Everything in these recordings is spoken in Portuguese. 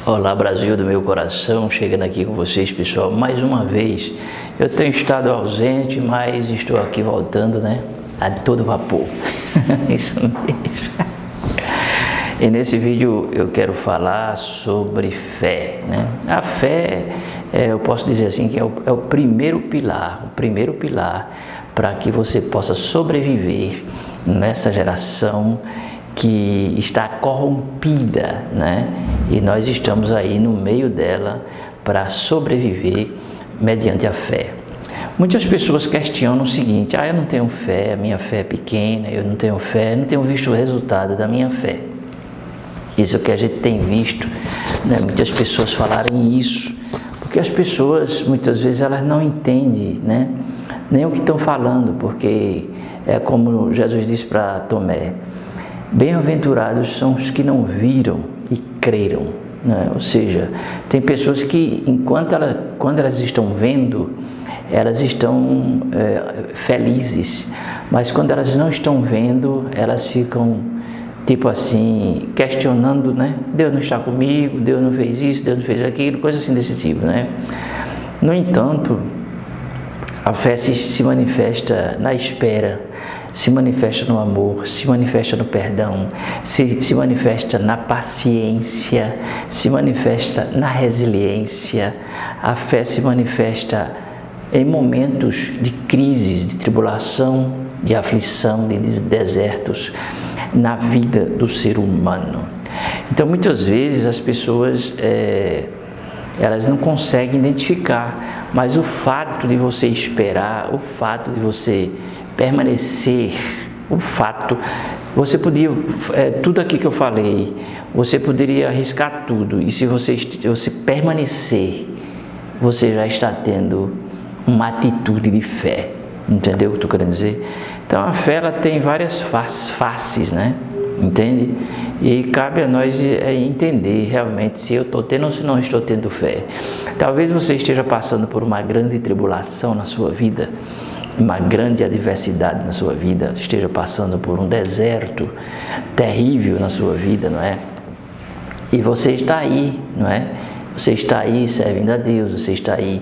Olá, Brasil do meu coração, chegando aqui com vocês, pessoal, mais uma vez. Eu tenho estado ausente, mas estou aqui voltando, né, a todo vapor. Isso mesmo. E nesse vídeo eu quero falar sobre fé, né? A fé, eu posso dizer assim, que é o primeiro pilar para que você possa sobreviver nessa geração que está corrompida, né? E nós estamos aí no meio dela para sobreviver mediante a fé. Muitas pessoas questionam o seguinte: eu não tenho fé, a minha fé é pequena, eu não tenho fé, não tenho visto o resultado da minha fé. Isso que a gente tem visto, né? Muitas pessoas falarem isso, porque as pessoas muitas vezes elas não entendem, né? Nem o que estão falando, porque é como Jesus disse para Tomé: bem-aventurados são os que não viram e creram, né? Ou seja, tem pessoas que quando elas estão vendo, elas estão felizes, mas quando elas não estão vendo, elas ficam tipo assim, questionando, né? Deus não está comigo, Deus não fez isso, Deus não fez aquilo, coisa assim desse tipo, né? No entanto, a fé se manifesta na espera, se manifesta no amor, se manifesta no perdão, se manifesta na paciência, se manifesta na resiliência. A fé se manifesta em momentos de crises, de tribulação, de aflição, de desertos na vida do ser humano. Então, muitas vezes as pessoas elas não conseguem identificar, mas o fato de você esperar, o fato de você permanecer, você podia, tudo aqui que eu falei, você poderia arriscar tudo, e se você permanecer, você já está tendo uma atitude de fé. Entendeu o que eu estou querendo dizer? Então a fé ela tem várias faces, né? Entende? E cabe a nós entender realmente se eu estou tendo ou se não estou tendo fé. Talvez você esteja passando por uma grande tribulação na sua vida, uma grande adversidade na sua vida, esteja passando por um deserto terrível na sua vida, não é? E você está aí, não é? Você está aí servindo a Deus, você está aí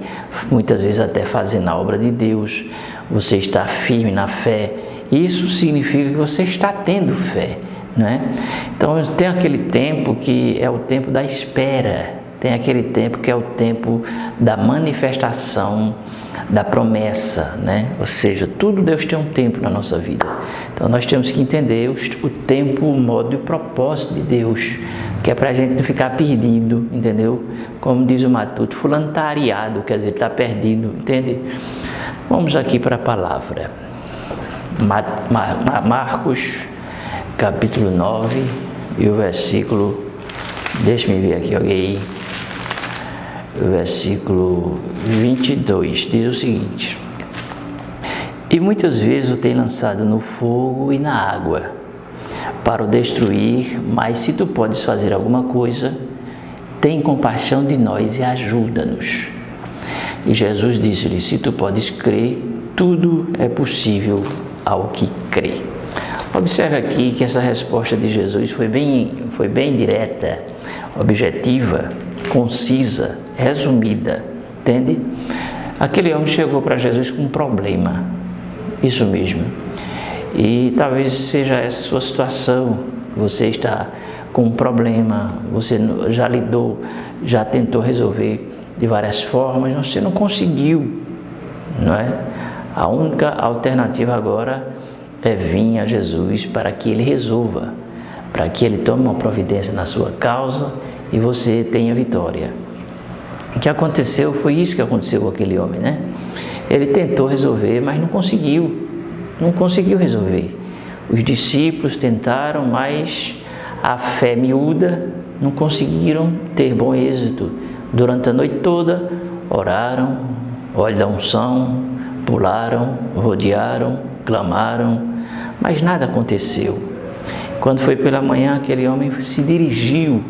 muitas vezes até fazendo a obra de Deus, você está firme na fé. Isso significa que você está tendo fé, não é? Então tem aquele tempo que é o tempo da espera, tem aquele tempo que é o tempo da manifestação da promessa, né? Ou seja, tudo Deus tem um tempo na nossa vida. Então nós temos que entender o tempo, o modo e o propósito de Deus, que é para a gente não ficar perdido, entendeu? Como diz o Matuto, fulano está areado, quer dizer, está perdido, entende? Vamos aqui para a palavra. Marcos, capítulo 9, e o versículo, deixa-me ver aqui, alguém, o versículo 22, diz o seguinte: e muitas vezes o tem lançado no fogo e na água, para o destruir, mas se tu podes fazer alguma coisa, tem compaixão de nós e ajuda-nos. E Jesus disse-lhe: se tu podes crer, tudo é possível ao que crê. Observe aqui que essa resposta de Jesus foi bem direta, objetiva, concisa, resumida, entende? Aquele homem chegou para Jesus com um problema, isso mesmo. E talvez seja essa a sua situação. Você está com um problema, você já lidou, já tentou resolver de várias formas, mas você não conseguiu, não é? A única alternativa agora é vir a Jesus para que Ele resolva, para que Ele tome uma providência na sua causa e você tenha vitória. O que aconteceu foi isso que aconteceu com aquele homem, né? Ele tentou resolver, mas não conseguiu resolver. Os discípulos tentaram, mas a fé miúda não conseguiram ter bom êxito. Durante a noite toda, oraram, óleo da unção, pularam, rodearam, clamaram, mas nada aconteceu. Quando foi pela manhã, aquele homem se dirigiu,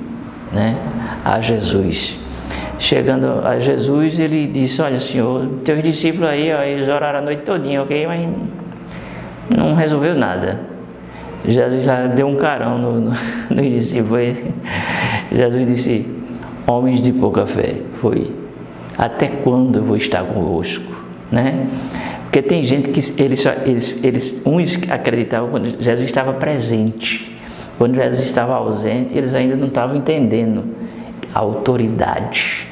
né, a Jesus. Chegando a Jesus, ele disse: olha, Senhor, teus discípulos aí, eles oraram a noite todinha, ok? Mas não resolveu nada. Jesus já deu um carão nos discípulos. Jesus disse: homens de pouca fé, foi: até quando eu vou estar convosco, né? Porque tem gente que uns acreditavam quando Jesus estava presente, quando Jesus estava ausente, eles ainda não estavam entendendo a autoridade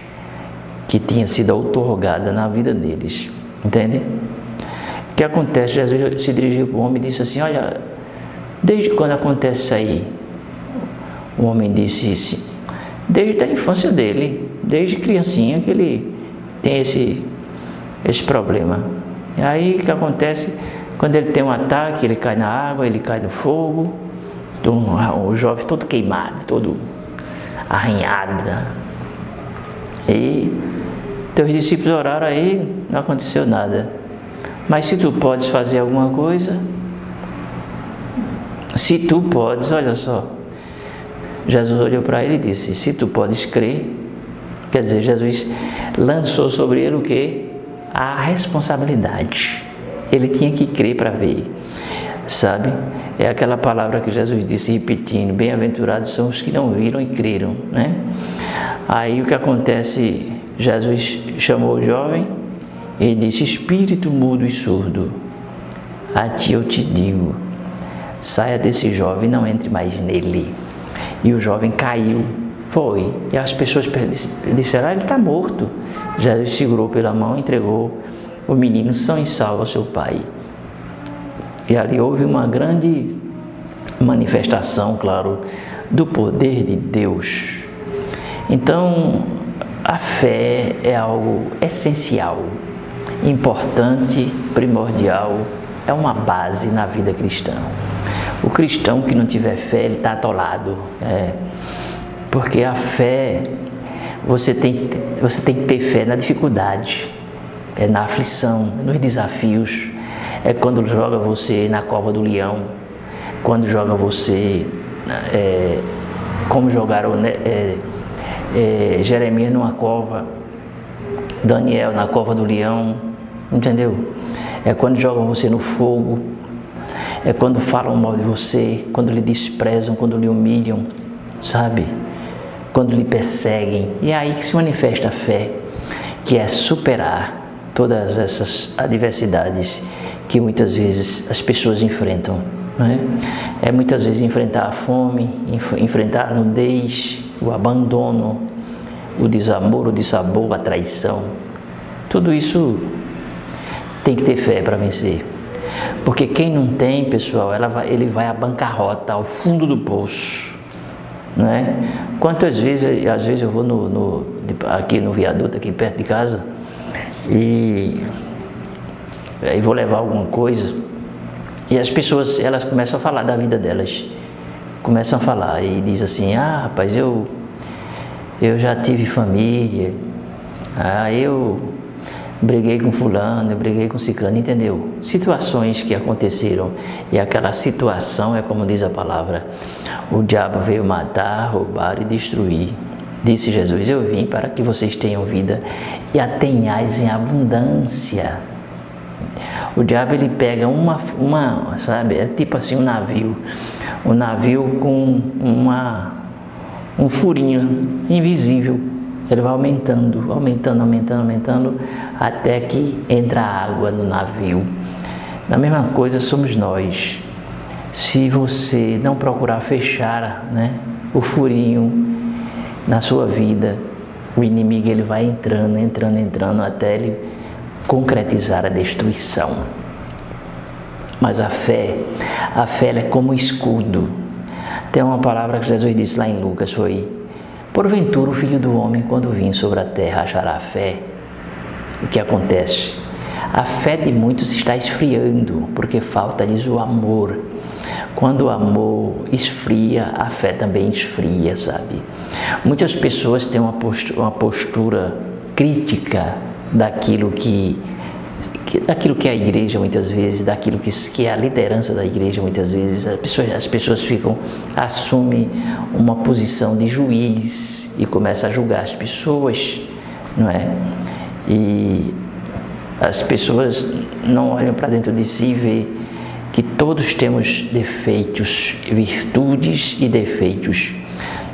que tinha sido outorgada na vida deles, entende? O que acontece? Jesus se dirigiu para o homem e disse assim: olha, desde quando acontece isso aí? O homem disse assim: desde a infância dele, desde criancinha que ele tem esse problema. E aí o que acontece? Quando ele tem um ataque, ele cai na água, ele cai no fogo, o jovem todo queimado, todo arranhado, né? E teus discípulos oraram aí, não aconteceu nada. Mas se tu podes fazer alguma coisa, se tu podes, olha só, Jesus olhou para ele e disse: se tu podes crer, quer dizer, Jesus lançou sobre ele o quê? A responsabilidade. Ele tinha que crer para ver, sabe? É aquela palavra que Jesus disse repetindo: bem-aventurados são os que não viram e creram, né? Aí o que acontece? Jesus chamou o jovem e disse: espírito mudo e surdo, a ti eu te digo, saia desse jovem e não entre mais nele. E o jovem caiu, foi. E as pessoas disseram: ele está morto. Jesus segurou pela mão e entregou o menino são e salvo ao seu pai. E ali houve uma grande manifestação, claro, do poder de Deus. Então, a fé é algo essencial, importante, primordial, é uma base na vida cristã. O cristão que não tiver fé, ele está atolado, porque a fé, você tem que ter fé na dificuldade, na aflição, nos desafios, é quando joga você na cova do leão, quando joga você, como jogaram Jeremias numa cova, Daniel na cova do leão, entendeu? É quando jogam você no fogo, é quando falam mal de você, quando lhe desprezam, quando lhe humilham, sabe? Quando lhe perseguem. E é aí que se manifesta a fé, que é superar todas essas adversidades que muitas vezes as pessoas enfrentam, né? É muitas vezes enfrentar a fome, enfrentar a nudez, o abandono, o desamor, o dissabor, a traição. Tudo isso tem que ter fé para vencer. Porque quem não tem, pessoal, ele vai à bancarrota, ao fundo do poço, né? Quantas vezes, às vezes eu vou aqui no viaduto, aqui perto de casa, e aí vou levar alguma coisa, e as pessoas, elas começam a falar da vida delas, começam a falar e diz assim: ah, rapaz, eu já tive família, eu briguei com fulano, eu briguei com ciclano, entendeu? Situações que aconteceram, e aquela situação é como diz a palavra: o diabo veio matar, roubar e destruir. Disse Jesus: eu vim para que vocês tenham vida e a tenhais em abundância. O diabo, ele pega sabe, é tipo assim um navio com um furinho invisível. Ele vai aumentando, até que entra água no navio. A mesma coisa somos nós. Se você não procurar fechar, né, o furinho na sua vida, o inimigo, ele vai entrando até ele concretizar a destruição. Mas a fé ela é como escudo. Tem uma palavra que Jesus disse lá em Lucas, foi: porventura o Filho do Homem, quando vir sobre a terra, achará fé? O que acontece? A fé de muitos está esfriando, porque falta-lhes o amor. Quando o amor esfria, a fé também esfria, sabe? Muitas pessoas têm uma postura crítica daquilo que é a igreja muitas vezes, daquilo que é a liderança da igreja muitas vezes. As pessoas assumem uma posição de juiz e começam a julgar as pessoas, não é? E as pessoas não olham para dentro de si e vê que todos temos defeitos, virtudes e defeitos,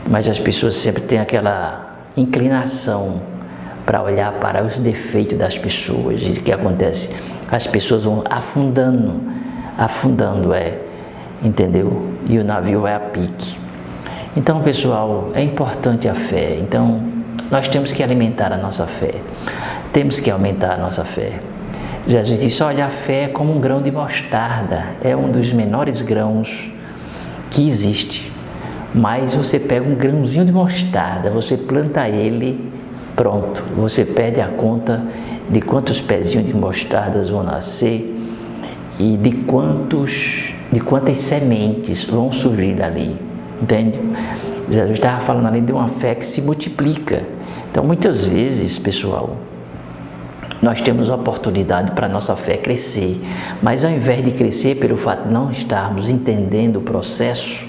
mas as pessoas sempre têm aquela inclinação para olhar para os defeitos das pessoas. E o que acontece? As pessoas vão afundando, entendeu? E o navio vai a pique. Então, pessoal, é importante a fé. Então, nós temos que alimentar a nossa fé. Temos que aumentar a nossa fé. Jesus disse, olha, a fé é como um grão de mostarda. É um dos menores grãos que existe. Mas você pega um grãozinho de mostarda, você planta ele, pronto. Você perde a conta de quantos pezinhos de mostardas vão nascer e de quantas sementes vão surgir dali. Entende? Jesus estava falando ali de uma fé que se multiplica. Então, muitas vezes, pessoal, nós temos a oportunidade para a nossa fé crescer, mas ao invés de crescer pelo fato de não estarmos entendendo o processo,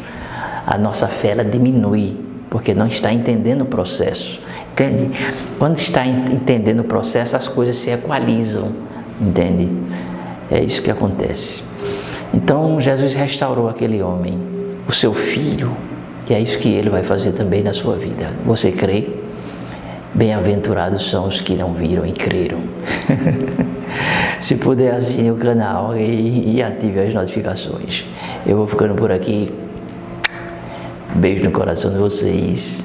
a nossa fé ela diminui, porque não está entendendo o processo. Entende? Quando está entendendo o processo, as coisas se equalizam, entende? É isso que acontece. Então, Jesus restaurou aquele homem, o seu filho, e é isso que ele vai fazer também na sua vida. Você crê? Bem-aventurados são os que não viram e creram. Se puder, assine o canal e ative as notificações. Eu vou ficando por aqui. Beijo no coração de vocês.